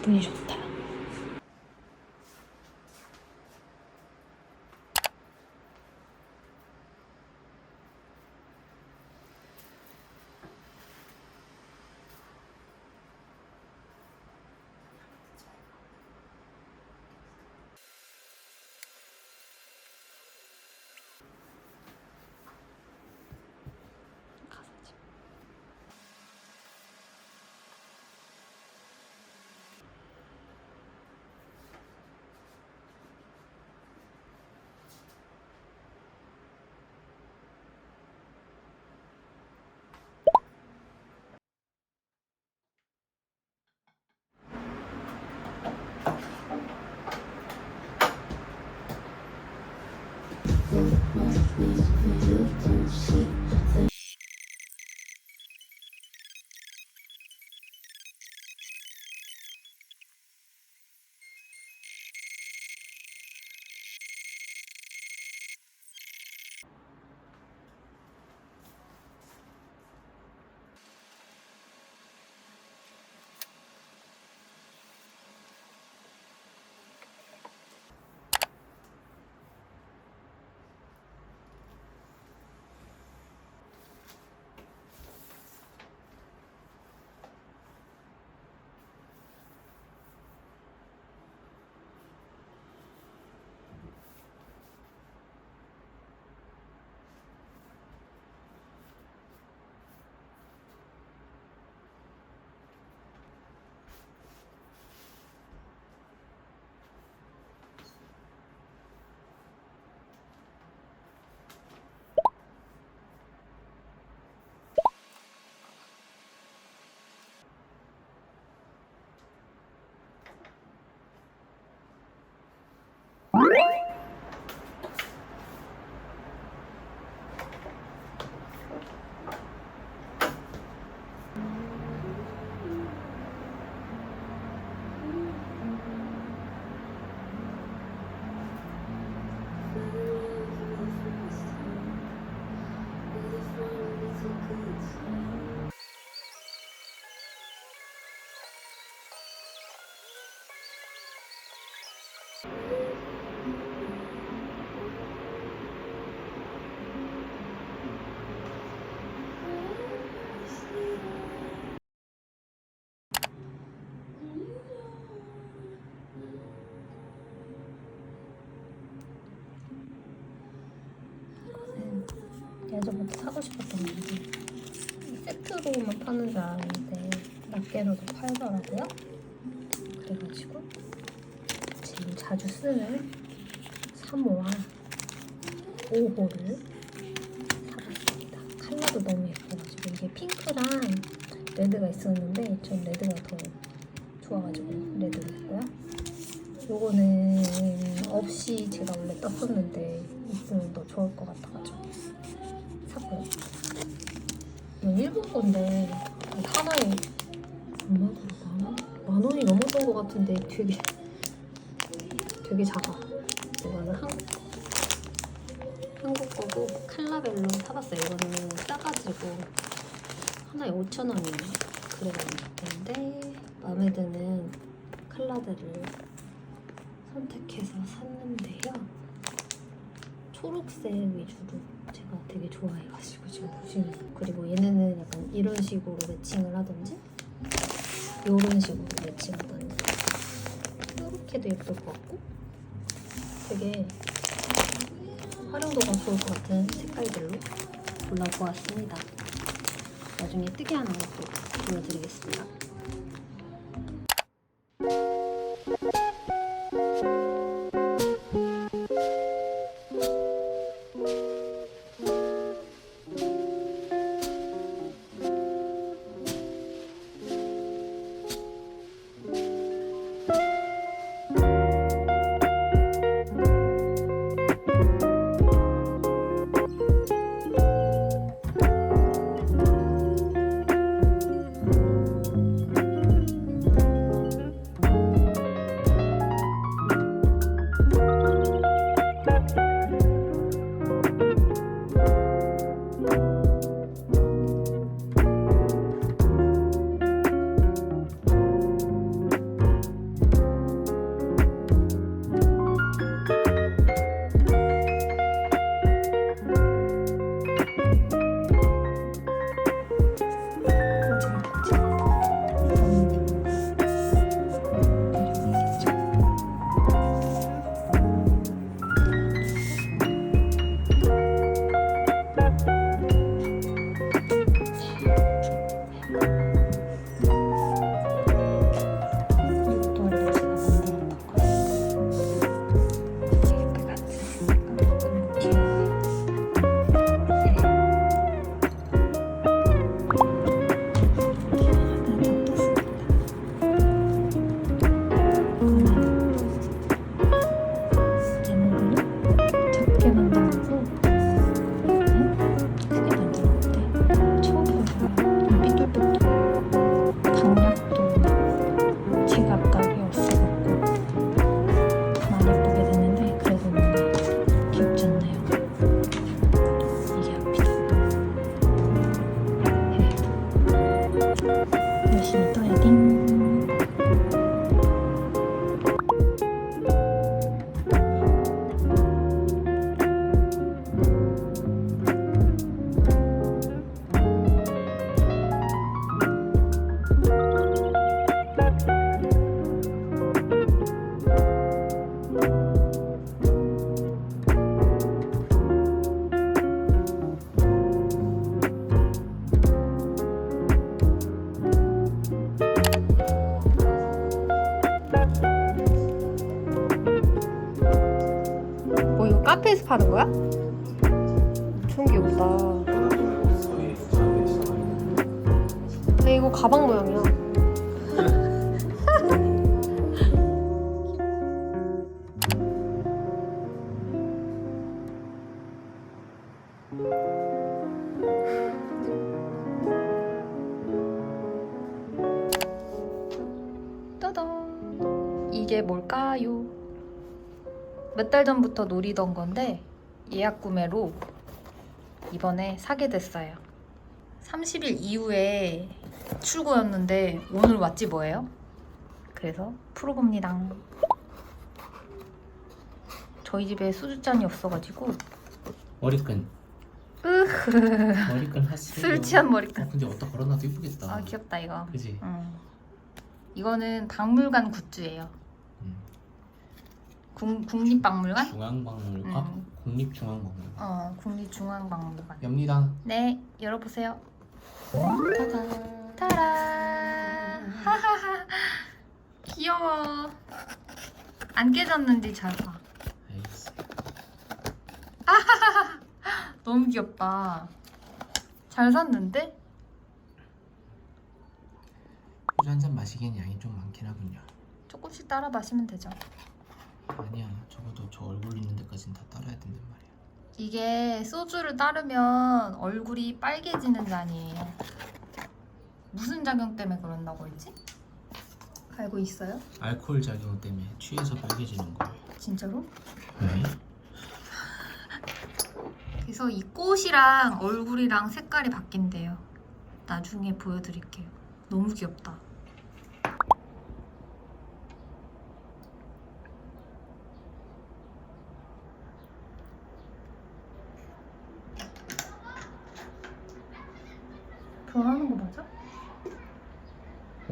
기분이 좋다. 예전부터 사고 싶었던 건데 세트로만 파는 줄 알았는데 낱개로도 팔더라고요. 그래가지고 지금 자주 쓰는 3호와 5호를 사봤습니다. 컬러도 너무 예뻐가지고 이게 핑크랑 레드가 있었는데 전 레드가 더 좋아가지고 레드를 했고요. 요거는 없이 제가 원래 떴었는데 있으면 더 좋을 것 같아가지고 샀고요. 이건 일본 건데 하나에 얼마 들어? 만 원이 넘었던 것 같은데 되게 작아. 이거는 한국 거고 칼라벨로 사봤어요. 이거는 싸가지고 하나에 5,000원이에요. 그래가지고 마음에 드는 컬러들을 선택해서 샀는데요. 초록색 위주로 제가 되게 좋아해가지고 지금 보시면, 그리고 얘네는 약간 이런 식으로 매칭을 하든지 이런 식으로 매칭하든지 이렇게도 예쁠 것 같고 되게 활용도가 좋을 것 같은 색깔들로 골라보았습니다. 나중에 뜨게 하는 것도 보여드리겠습니다. 뭐 이거 카페에서 파는 거야? 엄청 귀엽다. 근데 이거 가방 모양이야. 따단! 이게 뭘까요? 몇 달 전부터 노리던 건데 예약 구매로 이번에 사게 됐어요. 30일 이후에 출고였는데 오늘 왔지 뭐예요? 그래서 풀어봅니다. 저희 집에 수주잔이 없어가지고 머리끈. 으흐. 머리끈 하시. 술 취한 머리끈. 근데 어디다 걸어놔도 이쁘겠다. 아 귀엽다 이거. 그지? 이거는 박물관 굿즈예요. 국립박물관? 중앙박물관? 국립중앙박물관. 국립중앙박물관. 엽니다. 네, 열어보세요. 짜잔. 타란. 하하하. 귀여워. 안 깨졌는지 잘 봐. 알겠어. 너무 귀엽다. 잘 샀는데? 소주 한잔 마시기엔 양이 좀 많긴 하군요. 조금씩 따라 마시면 되죠. 아니야, 적어도 저 얼굴 있는 데까지는 다 따라야 된단 말이야. 이게 소주를 따르면 얼굴이 빨개지는 잔이에요. 무슨 작용 때문에 그런다고 했지? 알고 있어요? 알코올 작용 때문에 취해서 빨개지는 거예요. 진짜로? 왜? 그래서 이 꽃이랑 얼굴이랑 색깔이 바뀐대요. 나중에 보여드릴게요. 너무 귀엽다. 변하는 거 맞아?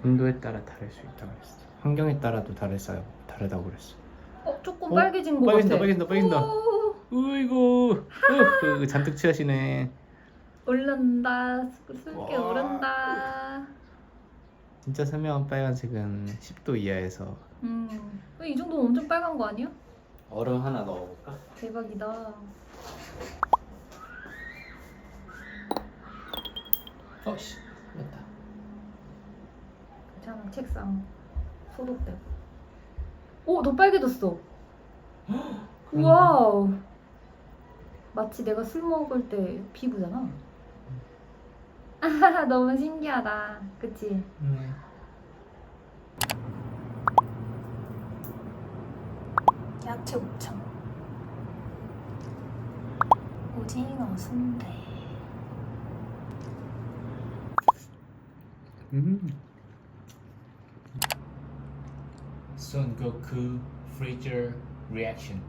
온도에 따라 다를 수 있다고 그랬어. 환경에 따라도 다르다고 그랬어. 조금 빨개진 거 빨개진다, 같아. 빨개진다. 오, 으이구, 잔뜩 취하시네. 오른다. 술게 와. 오른다. 진짜 선명한 빨간색은 10도 이하에서. 이 정도면 엄청 빨간 거 아니야? 얼음 하나 넣어볼까? 대박이다. 어씨, 맞다. 괜찮아, 책상 소독되고. 오, 더 빨개졌어. 와우. 마치 내가 술 먹을 때 피부잖아. 아하하, 너무 신기하다. 그치? 야채 곱창. 오징어 순대. Son Goku Freezer Reaction.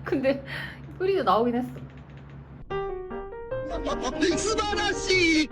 근데 뿌리도 나오긴 했어. 素晴らしい